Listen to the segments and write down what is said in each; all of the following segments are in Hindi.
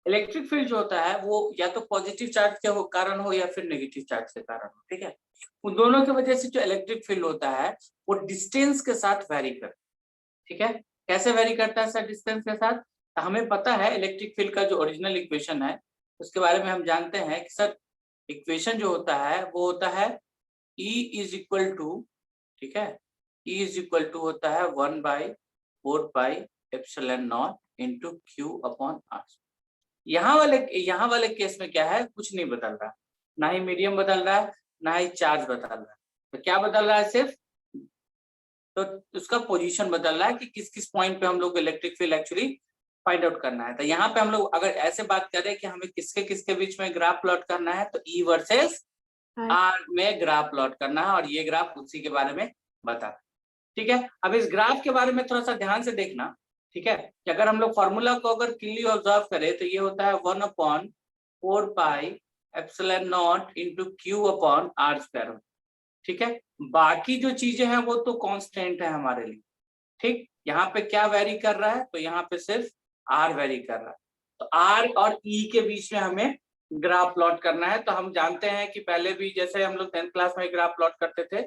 इलेक्ट्रिक फील्ड जो होता है वो या तो पॉजिटिव चार्ज के कारण हो या फिर नेगेटिव चार्ज के कारण हो, ठीक है। उन दोनों की वजह से जो इलेक्ट्रिक फील्ड होता है वो डिस्टेंस के साथ वेरी करता है, ठीक है। कैसे वेरी करता है सर डिस्टेंस के साथ? तो हमें पता है इलेक्ट्रिक फील्ड का जो ओरिजिनल इक्वेशन है उसके बारे में हम जानते हैं कि सर इक्वेशन जो होता है वो होता है E इज इक्वल टू, ठीक है, E इज इक्वल टू होता है 1/4πε0 इंटू क्यू अपॉन आर। यहाँ वाले केस में क्या है, कुछ नहीं बदल रहा, ना ही मीडियम बदल रहा है ना ही चार्ज बदल रहा है। तो क्या बदल रहा है सिर्फ, तो उसका पोजीशन बदल रहा है कि किस किस पॉइंट पे हम लोग electric field actually find out करना है। तो यहाँ पे हम लोग अगर ऐसे बात करें कि हमें किसके किसके बीच में ग्राफ प्लॉट करना है तो E वर्सेस आर में ग्राफ प्लॉट करना है और ये ग्राफ उसी के बारे में बता, ठीक है। अब इस ग्राफ के बारे में थोड़ा सा ध्यान से देखना, ठीक है, कि अगर हम लोग फॉर्मूला को अगर क्लियरली ऑब्जर्व करें तो ये होता है 1/4πε0 into Q upon R square, ठीक है। बाकी जो चीजें हैं वो तो कांस्टेंट है हमारे लिए, ठीक। यहाँ पे क्या वेरी कर रहा है, तो यहाँ पे सिर्फ आर वेरी कर रहा है। तो आर और ई के बीच में हमें ग्राफ प्लॉट करना है। तो हम जानते हैं कि पहले भी जैसे हम लोग 10th क्लास में ग्राफ प्लॉट करते थे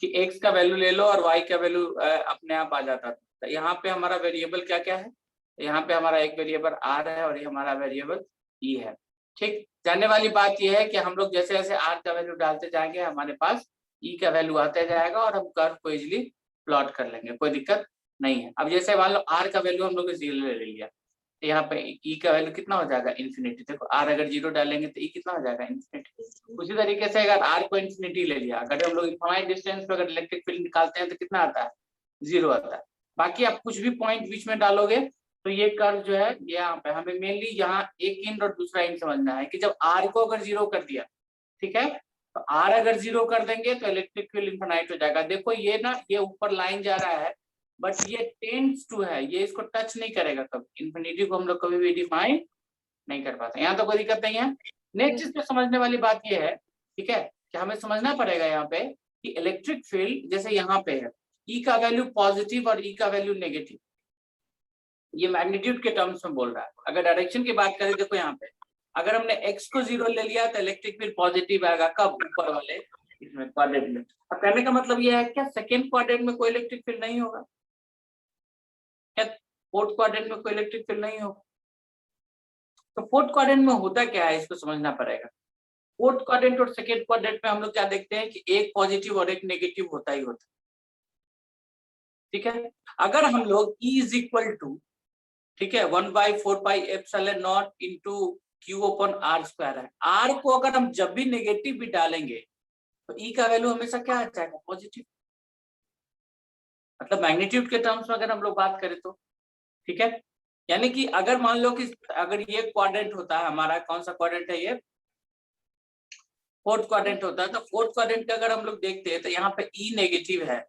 कि एक्स का वैल्यू ले लो और वाई का वैल्यू अपने आप आ जाता था। तो यहाँ पे हमारा वेरिएबल क्या क्या है, यहाँ पे हमारा एक वेरिएबल आर है और ये हमारा वेरिएबल ई है, ठीक। जानने वाली बात यह है कि हम लोग जैसे जैसे आर का वैल्यू डालते जाएंगे हमारे पास ई का वैल्यू आता जाएगा और हम कर्व को इजिली प्लॉट कर लेंगे, कोई दिक्कत नहीं है। अब जैसे मान लो आर का वैल्यू हम लोग 0 ले लिया तो यहाँ पे ई का वैल्यू कितना हो जाएगा, इन्फिनिटी। देखो आर अगर 0 डालेंगे तो ई कितना हो जाएगा, इन्फिनिटी। उसी तरीके से अगर आर को इन्फिनिटी ले लिया, अगर हम लोग इनफाइनाइट डिस्टेंस पे अगर इलेक्ट्रिक फील्ड निकालते हैं तो कितना आता है, 0 आता है। बाकी आप कुछ भी पॉइंट बीच में डालोगे तो ये कर्व जो है यहाँ पे हमें मेनली यहाँ एक इंड और दूसरा इंड समझना है कि जब आर को अगर 0 कर दिया, ठीक है, तो आर अगर 0 कर देंगे तो इलेक्ट्रिक फील्ड इन्फिनाइट हो जाएगा। देखो ये ना ये ऊपर लाइन जा रहा है बट ये टेंड्स टू है, ये इसको टच नहीं करेगा कभी, इन्फिनिटी को हम लोग कभी भी डिफाइन नहीं कर पाते। यहाँ तो कोई दिक्कत नहीं है। नेक्स्ट चीज पे समझने वाली बात ये है, ठीक है, कि हमें समझना पड़ेगा यहाँ पे कि इलेक्ट्रिक फील्ड जैसे यहाँ पे है ई का वैल्यू पॉजिटिव और ई का वैल्यू नेगेटिव, ये मैग्नीट्यूड के टर्म्स में बोल रहा है। अगर डायरेक्शन की बात करें, देखो यहाँ पे अगर हमने x को 0 ले लिया तो इलेक्ट्रिक फील्ड पॉजिटिव आएगा, कब, ऊपर वाले इसमें क्वाड्रेंट में। अब कहने का मतलब ये है क्या सेकेंड क्वाड्रेंट में कोई इलेक्ट्रिक फील्ड नहीं होगा, क्या फोर्थ क्वाड्रेंट में कोई इलेक्ट्रिक फील्ड नहीं होगा? तो फोर्थ क्वाड्रेंट में होता क्या है इसको समझना पड़ेगा। फोर्थ क्वाड्रेंट और सेकेंड क्वाड्रेंट में हम लोग क्या देखते हैं कि एक पॉजिटिव और एक नेगेटिव होता ही होता है, ठीक है। अगर हम लोग E इज इक्वल टू, ठीक है, 1/4πε0 into Q upon R square है, आर को अगर हम जब भी नेगेटिव भी डालेंगे तो ई का वैल्यू हमेशा क्या आ जाएगा, पॉजिटिव। मतलब मैग्नीट्यूड के टर्म्स में अगर हम लोग बात करें तो, ठीक है। यानी कि अगर मान लो कि अगर ये क्वाड्रेंट होता है हमारा, कौन सा क्वाड्रेंट है ये, फोर्थ क्वाड्रेंट होता है, तो फोर्थ क्वाड्रेंट का अगर हम लोग देखते हैं तो यहाँ पे ई नेगेटिव है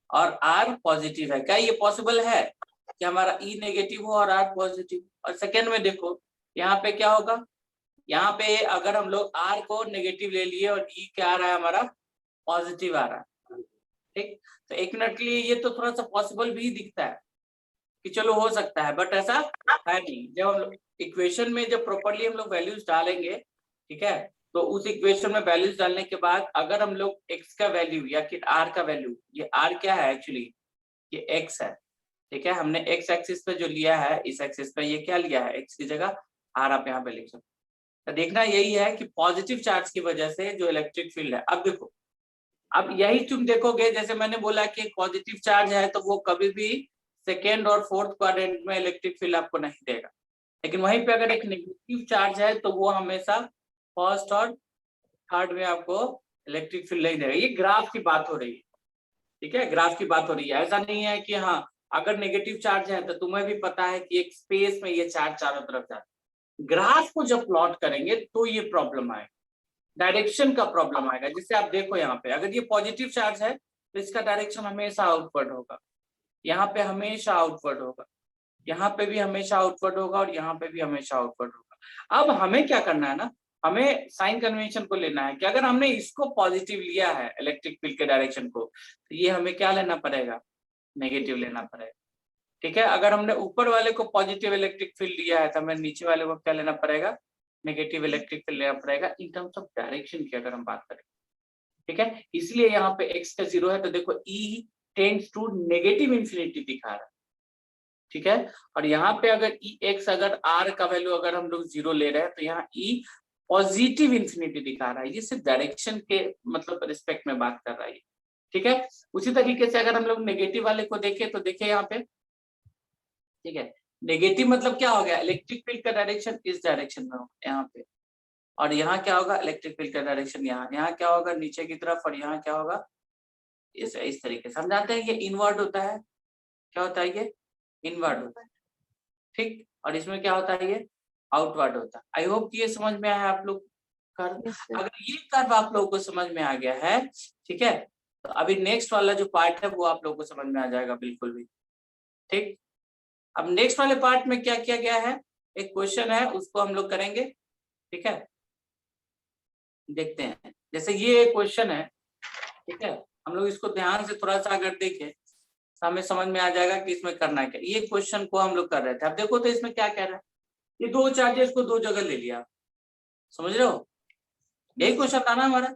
और आर पॉजिटिव है। क्या ये पॉसिबल है कि हमारा ई नेगेटिव हो और आर पॉजिटिव? और सेकेंड में देखो यहाँ पे क्या होगा, यहाँ पे अगर हम लोग आर को नेगेटिव ले लिए और ई क्या आ रहा है हमारा पॉजिटिव आ रहा है, ठीक। तो एक मिनट के लिए ये तो थोड़ा सा पॉसिबल भी दिखता है कि चलो हो सकता है, बट ऐसा है नहीं। जब हम लोग इक्वेशन में जब प्रॉपर्ली हम लोग वैल्यूज डालेंगे, ठीक है, तो उस इक्वेशन में वैल्यूज डालने के बाद अगर हम लोग एक्स का वैल्यू या कि आर का वैल्यू, ये आर क्या है एक्चुअली, ये एक्स है, ठीक है। हमने एक्स एक्सिस पे जो लिया है, इस एक्सिस पे ये क्या लिया है, एक्स की जगह आर आप यहाँ पे लिख सकते। तो देखना यही है कि पॉजिटिव चार्ज की वजह से जो इलेक्ट्रिक फील्ड है, अब देखो, अब यही तुम देखोगे जैसे मैंने बोला कि पॉजिटिव चार्ज है तो वो कभी भी सेकेंड और फोर्थ क्वाड्रेंट में इलेक्ट्रिक फील्ड आपको नहीं देगा, लेकिन वहीं पे अगर एक नेगेटिव चार्ज है तो वो हमेशा फर्स्ट और थर्ड में आपको इलेक्ट्रिक फील्ड नहीं देगा। ये ग्राफ की बात हो रही है, ठीक है, ग्राफ की बात हो रही है। ऐसा नहीं है कि हाँ अगर नेगेटिव चार्ज है तो तुम्हें भी पता है कि एक स्पेस में ये चार्ज चारों तरफ जाता है। ग्राफ को जब प्लॉट करेंगे तो ये प्रॉब्लम आएगा, डायरेक्शन का प्रॉब्लम आएगा। जिससे आप देखो यहाँ पे अगर ये पॉजिटिव चार्ज है तो इसका डायरेक्शन हमेशा आउटवर्ड होगा, यहाँ पे हमेशा आउटवर्ड होगा, यहाँ पे भी हमेशा आउटवर्ड होगा और यहाँ पे भी हमेशा आउटवर्ड होगा। अब हमें क्या करना है ना, हमें साइन कन्वेंशन को लेना है कि अगर हमने इसको पॉजिटिव लिया है इलेक्ट्रिक फील्ड के डायरेक्शन को, तो ये हमें क्या लेना पड़ेगा, नेगेटिव लेना पड़ेगा, ठीक है, अगर हमने ऊपर वाले को पॉजिटिव इलेक्ट्रिक फील्ड लिया है तो हमें नीचे वाले को क्या लेना पड़ेगा, नेगेटिव इलेक्ट्रिक फील्ड लेना पड़ेगा इन टर्म्स ऑफ डायरेक्शन की अगर हम बात करें। ठीक है, इसलिए यहाँ पे x का 0 है तो देखो E tends to negative infinity दिखा रहा है। ठीक है, और यहाँ पे अगर Ex अगर r का वैल्यू अगर हम लोग 0 ले रहे हैं तो यहाँ E पॉजिटिव इंफिनिटी दिखा रहा है। ये सिर्फ डायरेक्शन के मतलब रिस्पेक्ट में बात कर रहा है। ठीक है, उसी तरीके से अगर हम लोग नेगेटिव वाले को देखें तो देखिए यहाँ पे, ठीक है, नेगेटिव मतलब क्या हो गया, इलेक्ट्रिक फील्ड का डायरेक्शन इस डायरेक्शन में होगा यहाँ पे, और यहाँ क्या होगा, इलेक्ट्रिक फील्ड का डायरेक्शन यहाँ क्या होगा, नीचे की तरफ, और यहाँ क्या होगा, इस तरीके से हम जानते हैं ये इनवर्ड होता है। क्या होता है, ये इनवर्ड होता है। ठीक, और इसमें क्या होता है, ये आउटवर्ड होता है। आई होप कि ये समझ में आया आप लोग कर्व। अगर ये कर्व आप लोगों को समझ में आ गया है, ठीक है, तो अभी नेक्स्ट वाला जो पार्ट है वो आप लोगों को समझ में आ जाएगा बिल्कुल भी। ठीक, अब नेक्स्ट वाले पार्ट में क्या किया गया है, एक क्वेश्चन है उसको हम लोग करेंगे। ठीक है, देखते हैं, जैसे ये क्वेश्चन है, ठीक है, हम लोग इसको ध्यान से थोड़ा सा अगर देखें तो हमें समझ में आ जाएगा कि इसमें करना क्या। ये क्वेश्चन को हम लोग कर रहे थे, अब देखो तो इसमें क्या कह रहा है, ये दो चार्जेस को दो जगह ले लिया, समझ रहे हो, यही क्वेश्चन था ना हमारा।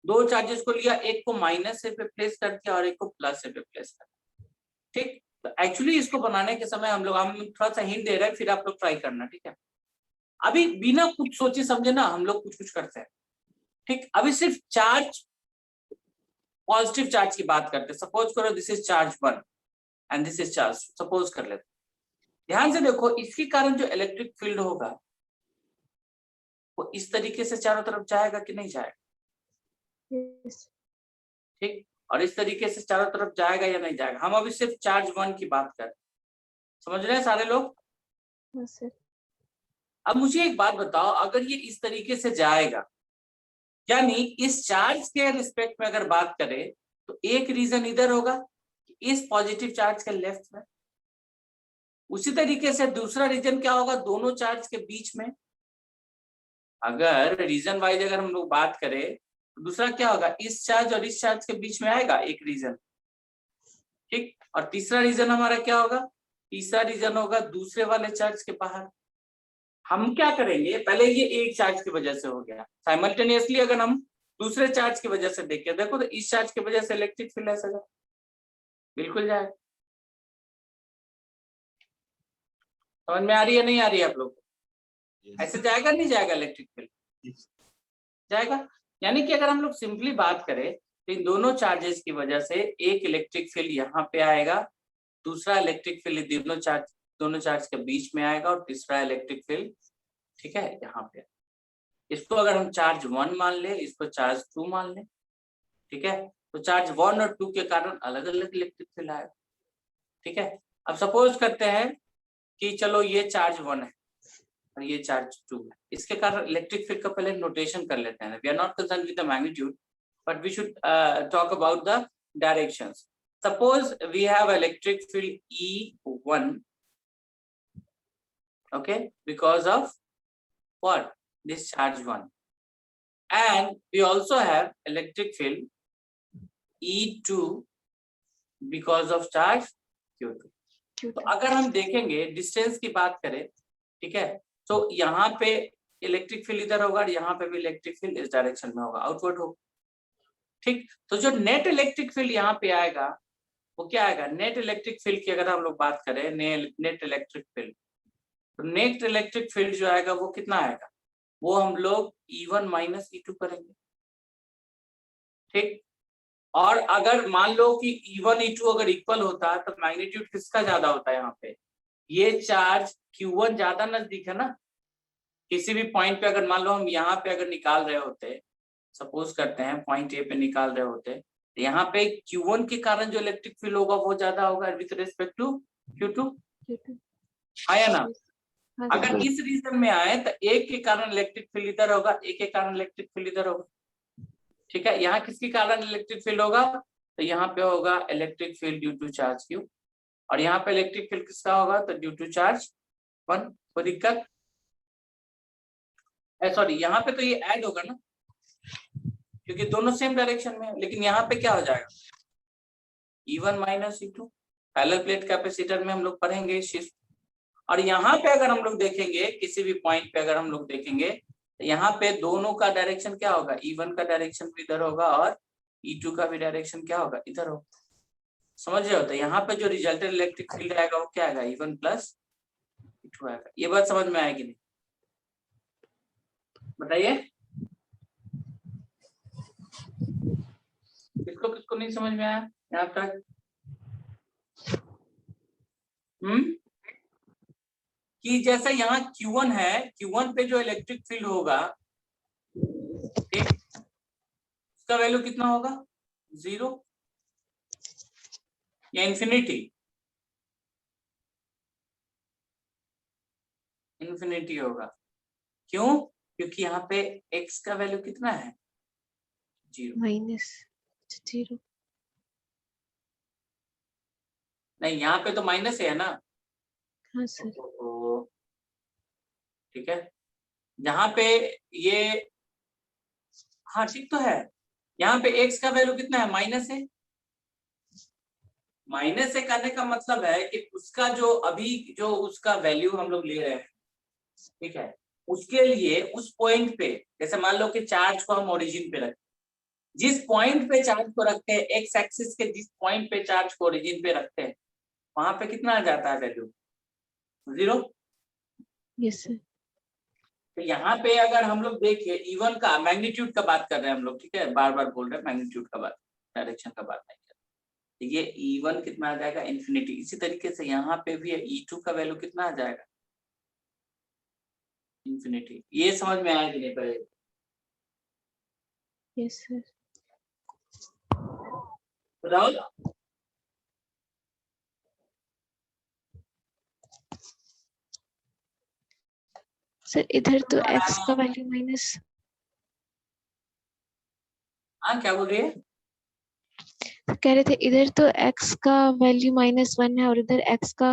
दो चार्जेस को लिया, एक को माइनस से पे प्लेस कर दिया और एक को प्लस से पे प्लेस कर दिया। ठीक, तो एक्चुअली इसको बनाने के समय हम थोड़ा सा हिंट दे रहे हैं, फिर आप लोग ट्राई करना। ठीक है, अभी बिना कुछ सोचे समझे ना हम लोग कुछ कुछ करते हैं। ठीक, अभी सिर्फ चार्ज, पॉजिटिव चार्ज की बात करते हैं। सपोज करो this is charge 1 and this is charge, suppose कर लेते। ध्यान से देखो, इसके कारण जो इलेक्ट्रिक फील्ड होगा वो इस तरीके से चारों तरफ जाएगा कि नहीं जाएगा। ठीक, और इस तरीके से चारों तरफ जाएगा या नहीं जाएगा। हम अभी सिर्फ चार्ज 1 की बात कर, समझ रहे हैं सारे लोग। अब मुझे एक बात बताओ, अगर ये इस तरीके से जाएगा, यानी इस चार्ज के रिस्पेक्ट में अगर बात करें तो एक रीजन इधर होगा इस पॉजिटिव चार्ज के लेफ्ट में, उसी तरीके से दूसरा रीजन क्या होगा, दोनों चार्ज के बीच में। अगर रीजन वाइज अगर हम लोग बात करें तो दूसरा क्या होगा, इस चार्ज और इस चार्ज के बीच में आएगा एक रीजन। ठीक, और तीसरा रीजन हमारा क्या होगा, तीसरा रीजन होगा दूसरे वाले चार्ज के बाहर। हम क्या करेंगे, पहले ये एक चार्ज की वजह से हो गया, साइमल्टेनियसली अगर हम दूसरे चार्ज की वजह से देखें, देखो तो इस चार्ज की वजह से इलेक्ट्रिक फील्ड ऐसा जाए, बिल्कुल जाएगा। समझ में आ रही है नहीं आ रही है आप लोग को, ऐसे जाएगा नहीं जाएगा, इलेक्ट्रिक फील्ड जाएगा। यानी कि अगर हम लोग सिंपली बात करें तो इन दोनों चार्जेस की वजह से एक इलेक्ट्रिक फील्ड यहाँ पे आएगा, दूसरा इलेक्ट्रिक फील्ड दोनों चार्ज के बीच में आएगा, और तीसरा इलेक्ट्रिक फील्ड, ठीक है, यहाँ पे। इसको अगर हम चार्ज 1 मान ले, इसको चार्ज 2 मान ले, ठीक है, तो चार्ज 1 और 2 के कारण अलग अलग इलेक्ट्रिक फील्ड आएगा। ठीक है, अब सपोज करते हैं कि चलो ये चार्ज 1 है और ये चार्ज 2 है, इसके कारण इलेक्ट्रिक फील्ड का पहले नोटेशन कर लेते हैं। We are not concern with the magnitude, but we should talk about the directions. Suppose we have electric field E1, okay, because of what, this charge 1, and we also have electric field E2 because of charge Q2। तो अगर हम देखेंगे डिस्टेंस की बात करें, ठीक है, तो यहाँ पे इलेक्ट्रिक फील्ड इधर होगा और यहाँ पे भी इलेक्ट्रिक फील्ड इस डायरेक्शन में होगा, आउटवर्ड होगा। ठीक, तो जो नेट इलेक्ट्रिक फील्ड यहाँ पे आएगा वो क्या आएगा, नेट इलेक्ट्रिक फील्ड की अगर हम लोग बात करें, नेट इलेक्ट्रिक फील्ड, तो नेट इलेक्ट्रिक फील्ड जो आएगा वो कितना आएगा, वो हम लोग E1 माइनस E2 करेंगे। ठीक, और अगर मान लो कि E1 E2 अगर इक्वल होता है तो मैग्नीट्यूड किसका ज्यादा होता है, यहाँ पे ये चार्ज Q1 ज्यादा नजदीक है ना। किसी भी पॉइंट पे अगर मान लो हम यहाँ पे अगर निकाल रहे होते, सपोज करते हैं पॉइंट ए पे निकाल रहे होते, तो यहाँ पे Q1 के कारण जो इलेक्ट्रिक फील्ड होगा वो ज्यादा होगा विद रिस्पेक्ट टू Q2, आया ना। अगर इस रीजन में आए तो एक के कारण इलेक्ट्रिक फील्ड इधर होगा, एक के कारण इलेक्ट्रिक फील्ड इधर होगा। ठीक है, यहाँ किसके कारण इलेक्ट्रिक फील्ड होगा, तो यहाँ पे होगा electric field due to charge Q, और यहाँ पे इलेक्ट्रिक फील्ड किसका होगा, तो ड्यू टू चार्ज 1। कोई दिक्कत, सॉरी यहाँ पे तो ये ऐड होगा ना, क्योंकि दोनों सेम डायरेक्शन में है, लेकिन यहाँ पे क्या हो जाएगा E1 minus E2, parallel plate capacitor में हम लोग पढ़ेंगे इस चीज। और यहाँ पे अगर हम लोग देखेंगे किसी भी पॉइंट पे अगर हम लोग देखेंगे तो यहाँ पे दोनों का डायरेक्शन क्या होगा, E1 का डायरेक्शन भी इधर होगा और E2 का भी डायरेक्शन क्या होगा, इधर होगा। समझ रहे हो? तो यहाँ पे जो रिजल्टेंट इलेक्ट्रिक फील्ड आएगा वो क्या आएगा, E1 प्लस E2 आएगा। ये बात समझ में आएगी नहीं? बताइए किसको किसको नहीं समझ में आया यहाँ तक? कि जैसे यहाँ Q1 है, Q1 पे जो इलेक्ट्रिक फील्ड होगा, ठीक, उसका वैल्यू कितना होगा, 0 या इंफिनिटी? इंफिनिटी होगा। क्यों? क्योंकि यहाँ पे x का वैल्यू कितना है, 0 -0। नहीं, यहाँ पे तो माइनस है ना। हाँ सर। ठीक है, यहाँ पे ये, हाँ ठीक तो है, यहाँ पे x का वैल्यू कितना है, माइनस है। माइनस से करने का मतलब है कि उसका जो अभी जो उसका वैल्यू हम लोग ले रहे हैं, ठीक है, उसके लिए उस पॉइंट पे, जैसे मान लो कि चार्ज को हम ओरिजिन पे रखते हैं, जिस पॉइंट पे चार्ज को रखते हैं, एक्स एक्सिस के जिस पॉइंट पे चार्ज को ओरिजिन पे रखते हैं, वहां पे कितना आ जाता है वैल्यू, 0। Yes sir. तो यहाँ पे अगर हम लोग देखिए E1 का मैग्नीट्यूड का बात कर रहे हैं हम लोग, ठीक है, बार बार बोल रहे हैं मैग्नीट्यूड का बात, डायरेक्शन का बात नहीं कर रहे। तो ये E1 कितना आ जाएगा, इन्फिनिटी। इसी तरीके से यहाँ पे भी E2 का वैल्यू कितना आ जाएगा, इन्फिनिटी। ये समझ में आया कि नहीं पहले? Yes sir. बताओ। सर इधर तो x का वैल्यू माइनस, हाँ क्या बोल रही है? कह रहे थे इधर तो x का वैल्यू -1 है और इधर x का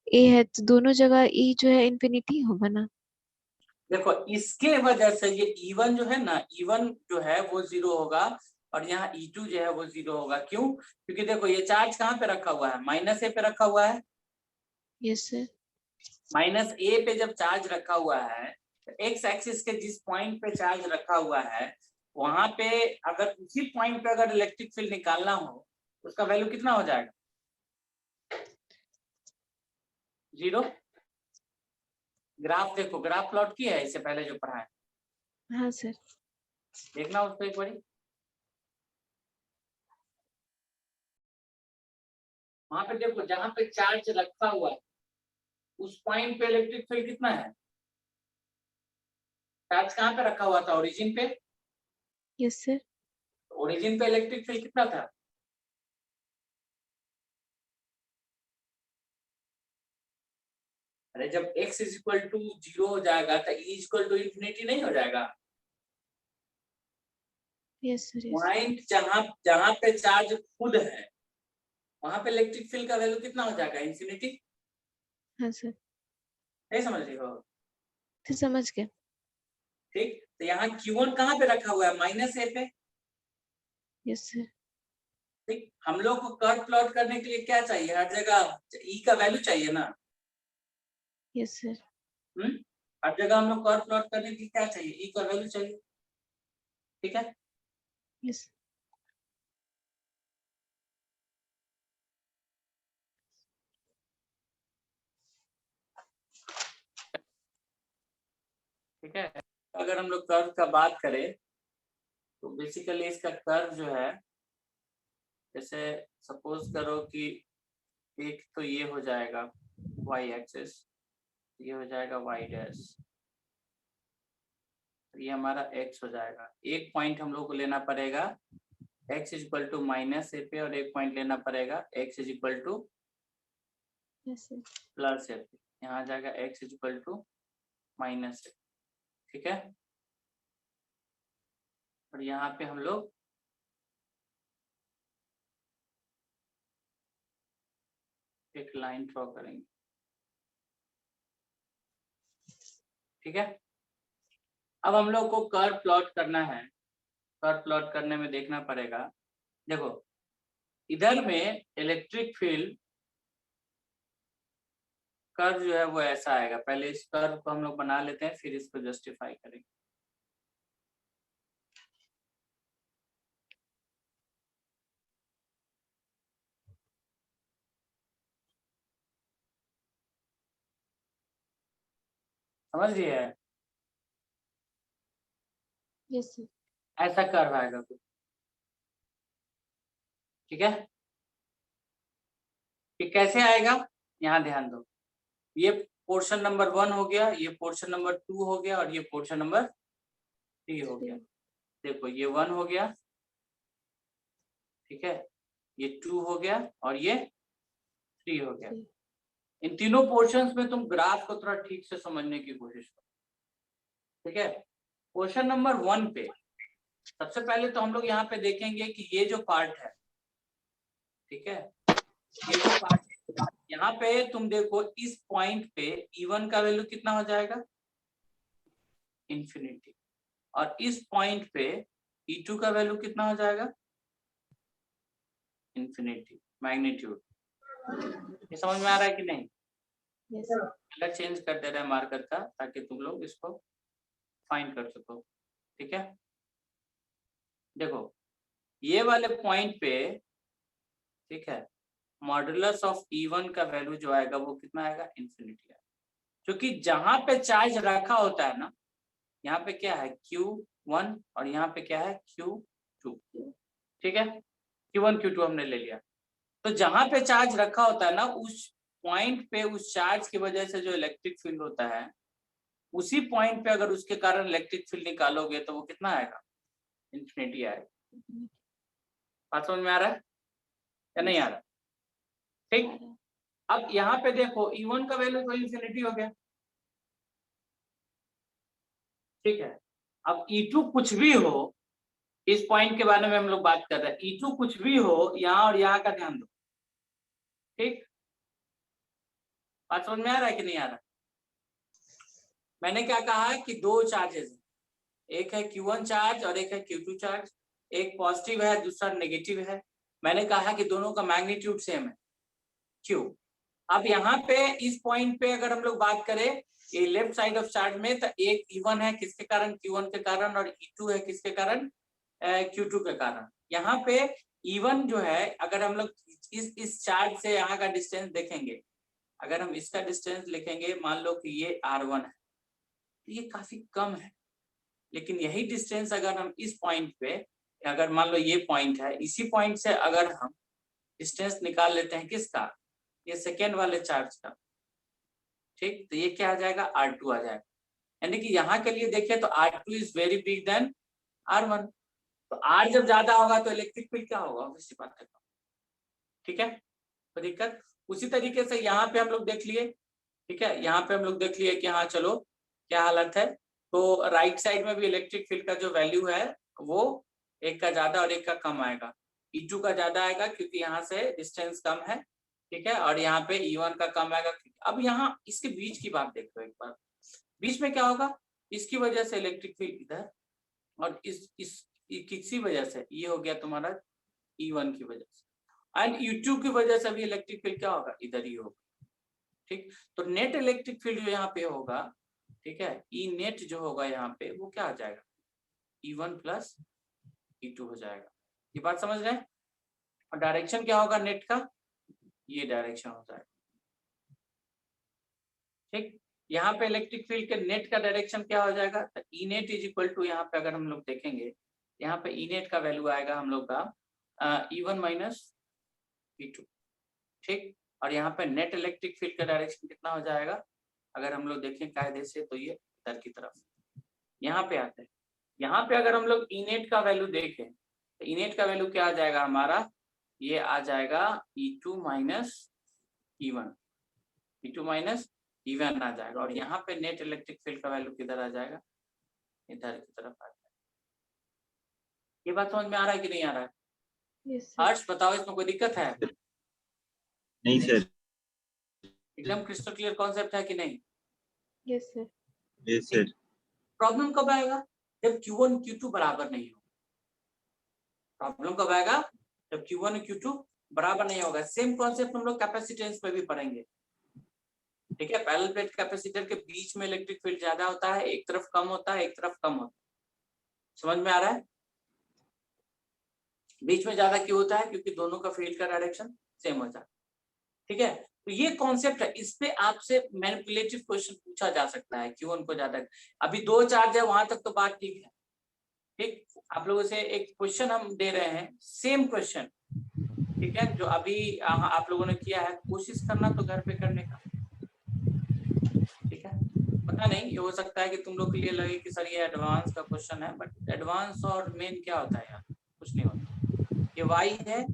a है, तो दोनों जगह e जो है इन्फिनिटी होगा ना। देखो इसके वजह से ये E1 जो है ना, E1 जो है वो 0 होगा और यहाँ E2 जो है वो 0 होगा। क्यों? क्योंकि देखो ये चार्ज कहाँ पे रखा हुआ है, माइनस ए पे रखा हुआ है। Yes sir. माइनस ए पे जब चार्ज रखा हुआ है, तो एक्स एक्सिस के जिस पॉइंट पे चार्ज रखा हुआ है, वहां पे अगर उसी पॉइंट पे अगर इलेक्ट्रिक फील्ड निकालना हो, उसका वैल्यू कितना हो जाएगा, 0। ग्राफ देखो, ग्राफ प्लॉट किया है इससे पहले जो पढ़ा है, हाँ सर। देखना उसको एक बारी। वहां पे देखो जहां पे चार्ज रखा हुआ है उस पॉइंट पे इलेक्ट्रिक फील्ड कितना है, चार्ज कहाँ पे रखा हुआ था, ओरिजिन पे। Yes sir. ओरिजिन पे इलेक्ट्रिक फील्ड कितना था, अरे जब x इज इक्वल टू 0 हो जाएगा तो e is equal to infinity नहीं हो जाएगा। Yes sir. पॉइंट जहां जहां पे चार्ज खुद है वहां पे इलेक्ट्रिक फील्ड का वैल्यू कितना हो जाएगा, इंफिनिटी। हाँ सर। नहीं समझ रही हो? फिर समझ गए। ठीक, तो यहाँ Q1 कहाँ पे रखा हुआ है, माइनस ए पे। Yes sir. ठीक, हम लोग को कर्व प्लॉट करने के लिए क्या चाहिए, हर जगह E का वैल्यू चाहिए ना। Yes sir. हर जगह हम लोग कर्व प्लॉट करने के लिए क्या चाहिए, E का वैल्यू चाहिए। ठीक है, यस। ठीक है। अगर हम लोग कर्व का बात करें तो बेसिकली इसका कर्व जो है, जैसे सपोज करो कि एक तो ये हो जाएगा y एक्सिस, ये हो जाएगा y डैश, ये हमारा x हो जाएगा। एक पॉइंट हम लोग को लेना पड़ेगा x is equal to minus A पे और एक पॉइंट लेना पड़ेगा x is equal to plus A पे। यहाँ आ जाएगा x is equal to minus A. ठीक है, और यहाँ पे हम लोग एक लाइन ड्रॉ करेंगे। ठीक है, अब हम लोग को कर्व प्लॉट करना है। कर्व प्लॉट करने में देखना पड़ेगा, देखो इधर में इलेक्ट्रिक फील्ड कर्व जो है वो ऐसा आएगा। पहले इस कर्व को हम लोग बना लेते हैं, फिर इसको जस्टिफाई करेंगे। समझ रही है? Yes sir. ऐसा कर्व आएगा कुछ, ठीक है। ये कैसे आएगा, यहाँ ध्यान दो। ये पोर्शन नंबर 1 हो गया, ये पोर्शन नंबर 2 हो गया, और ये पोर्शन नंबर 3 हो गया। देखो ये 1 हो गया, ठीक है, ये 2 हो गया, और ये 3 हो गया। इन तीनों पोर्शंस में तुम ग्राफ को थोड़ा ठीक से समझने की कोशिश करो, ठीक है। पोर्शन नंबर 1 पे सबसे पहले तो हम लोग यहाँ पे देखेंगे कि ये जो पार्ट है, ठीक है, ये जो पार्ट यहाँ पे तुम देखो, इस पॉइंट पे E1 का वैल्यू कितना हो जाएगा, इंफिनिटी, और इस पॉइंट पे E2 का वैल्यू कितना हो जाएगा, इंफिनिटी, मैग्नीट्यूड। ये समझ में आ रहा है कि नहीं? यस कलर चेंज कर दे रहा है मार्कर का, ताकि तुम लोग इसको फाइंड कर सको, ठीक है। देखो ये वाले पॉइंट पे, ठीक है, मॉडुलस ऑफ E1 का वैल्यू जो आएगा वो कितना आएगा, इंफिनिटी आएगा। क्योंकि जहां पे चार्ज रखा होता है ना, यहाँ पे क्या है Q1, और यहाँ पे क्या है Q2, ठीक है। Q1 Q2 हमने ले लिया। तो जहां पे चार्ज रखा होता है ना, उस पॉइंट पे उस चार्ज की वजह से जो इलेक्ट्रिक फील्ड होता है, उसी पॉइंट पे अगर उसके कारण इलेक्ट्रिक फील्ड निकालोगे तो वो कितना आएगा, इंफिनिटी आएगा। बात समझ में आ रहा है या नहीं आ रहा? ठीक। अब यहाँ पे देखो E1 का वैल्यू तो इंफिनिटी हो गया, ठीक है। अब E2 कुछ भी हो, इस पॉइंट के बारे में हम लोग बात कर रहे हैं, E2 कुछ भी हो, यहाँ और यहाँ का ध्यान दो, ठीक। बात समझ में आ रहा है कि नहीं आ रहा? मैंने क्या कहा कि दो चार्जेस, एक है Q1 चार्ज और एक है Q2 चार्ज, एक पॉजिटिव है दूसरा नेगेटिव है। मैंने कहा कि दोनों का मैग्नीट्यूड सेम है, Q। अब यहाँ पे इस पॉइंट पे अगर हम लोग बात करें, ये लेफ्ट साइड ऑफ चार्ट में, तो एक E1 है किसके कारण, Q1 के कारण, और E2 है किसके कारण, Q2 के कारण। यहाँ पे E1 जो है, अगर हम लोग इस चार्ज से यहाँ का डिस्टेंस देखेंगे, अगर हम इसका डिस्टेंस लिखेंगे, मान लो कि ये R1 है, तो ये काफी कम है। लेकिन यही डिस्टेंस अगर हम इस पॉइंट पे, अगर मान लो ये पॉइंट है, इसी पॉइंट से अगर हम डिस्टेंस निकाल लेते हैं किसका, ये सेकेंड वाले चार्ज का, ठीक, तो ये क्या आ जाएगा, R2 आ जाएगा। यानी कि यहाँ के लिए देखिए तो R2 is very big then R1। तो R जब ज्यादा होगा तो इलेक्ट्रिक फील्ड क्या होगा, ऑब्वियसली बात है, ठीक है। तो दिक्कत उसी तरीके से यहाँ पे हम लोग देख लिए, ठीक है, यहाँ पे हम लोग देख लिए कि हाँ चलो क्या हालत है। तो राइट साइड में भी इलेक्ट्रिक फील्ड का जो वैल्यू है वो एक का ज्यादा और एक का कम आएगा। E2 का ज्यादा आएगा क्योंकि यहाँ से डिस्टेंस कम है, ठीक है, और यहाँ पे E1 का कम आएगा। अब यहाँ इसके बीच की बात देखो एक बार, बीच में क्या होगा, इसकी वजह से इलेक्ट्रिक फील्ड इधर, और इस किसी वजह से ये हो गया तुम्हारा E1 की वजह से, एंड E2 की वजह से भी इलेक्ट्रिक फील्ड क्या होगा, इधर ही होगा, ठीक। तो नेट इलेक्ट्रिक फील्ड जो यहाँ पे होगा, ठीक है, ई नेट जो होगा यहाँ पे वो क्या आ जाएगा, E1 प्लस E2 हो जाएगा। ये बात समझ रहे हैं? और डायरेक्शन क्या होगा नेट का, ये डायरेक्शन हो जाएगा, ठीक। यहाँ पे इलेक्ट्रिक फील्ड के नेट का डायरेक्शन क्या हो जाएगा, तो E net is equal to, यहाँ पे अगर हम लोग देखेंगे, यहाँ पे ई नेट का वैल्यू आएगा हम लोग का E1 माइनस E2, ठीक। और यहाँ पे नेट इलेक्ट्रिक फील्ड का डायरेक्शन कितना हो जाएगा, अगर हम लोग देखें कायदे से, तो ये इधर की तरफ। यहाँ पे आते हैं, यहाँ पे अगर हम लोग इनेट का वैल्यू देखें, तो इनेट का वैल्यू क्या आ जाएगा हमारा, ये आ जाएगा E2 minus E1, E2 minus E1 आ जाएगा। और यहाँ पे नेट इलेक्ट्रिक फील्ड का वैल्यू किधर आ जाएगा, इधर की तरफ आ जाएगा। ये बात समझ में आ रहा है कि नहीं आ रहा है? यस हर्ष बताओ, इसमें कोई दिक्कत है? नहीं सर। एकदम क्रिस्टल क्लियर कॉन्सेप्ट है कि नहीं? Yes sir. Yes sir. Problem कब आएगा, जब Q1 Q2 बराबर नहीं हो। प्रॉब्लम कब आएगा, जब Q1 और Q2 बराबर नहीं होगा। सेम कॉन्सेप्ट हम लोग कैपेसिटेंस पे भी पढ़ेंगे, ठीक है, पैरेलल प्लेट कैपेसिटर के बीच में इलेक्ट्रिक फील्ड ज्यादा होता है, एक तरफ कम होता है, एक तरफ कम होता है। समझ में आ रहा है? बीच में ज्यादा क्यों होता है? क्योंकि दोनों का फील्ड का डायरेक्शन सेम होता है। ठीक है, तो ये कॉन्सेप्ट है, इस पे आपसे मैनिपुलेटिव क्वेश्चन पूछा जा सकता है, क्यों उनको ज्यादा। अभी 2 चार्ज है, वहां तक तो बात ठीक है। ठीक, आप लोगों से एक क्वेश्चन हम दे रहे हैं, सेम क्वेश्चन, ठीक है, जो अभी आप लोगों ने किया है, कोशिश करना तो घर पे करने का। ठीक है, पता नहीं, ये हो सकता है कि तुम लोग के लिए लगे कि सर ये एडवांस का क्वेश्चन है, बट एडवांस और मेन क्या होता है यार? कुछ नहीं होता। ये y है,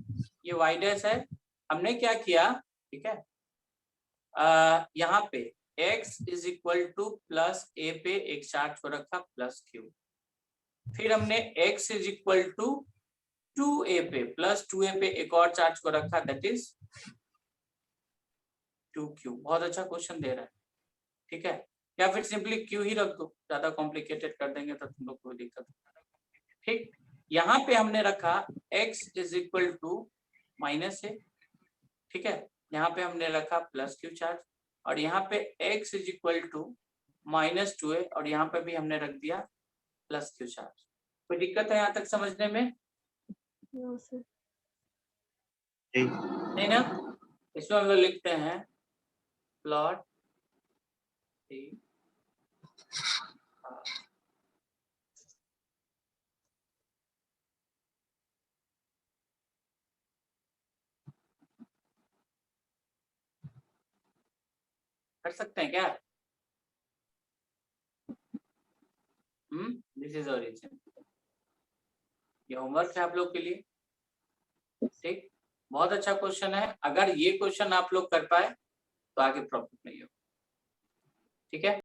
ये y डैश है। हमने क्या किया, ठीक है, यहाँ पे x is equal to plus A पे एक चार्ज को रखा प्लस q, फिर हमने x is equal to 2a पे प्लस 2a पे एक और चार्ज को रखा, दैट इज 2q। बहुत अच्छा क्वेश्चन दे रहा है। ठीक है, या फिर सिंपली q ही रख दो, ज्यादा कॉम्प्लिकेटेड कर देंगे तो तुम लोग को दिक्कत। ठीक, यहाँ पे हमने रखा x is equal to minus A, ठीक है, यहाँ पे हमने रखा प्लस q चार्ज, और यहाँ पे x is equal to minus 2a, और यहाँ पे भी हमने रख दिया प्लस q चार्ज। कोई दिक्कत है यहाँ तक समझने में? No sir. नहीं ना? इसमें हम लोग लिखते हैं प्लॉट कर सकते हैं क्या? This is origin. ये होमवर्क है आप लोग के लिए। ठीक, बहुत अच्छा क्वेश्चन है। अगर ये क्वेश्चन आप लोग कर पाए तो आगे प्रॉब्लम नहीं होगा। ठीक है।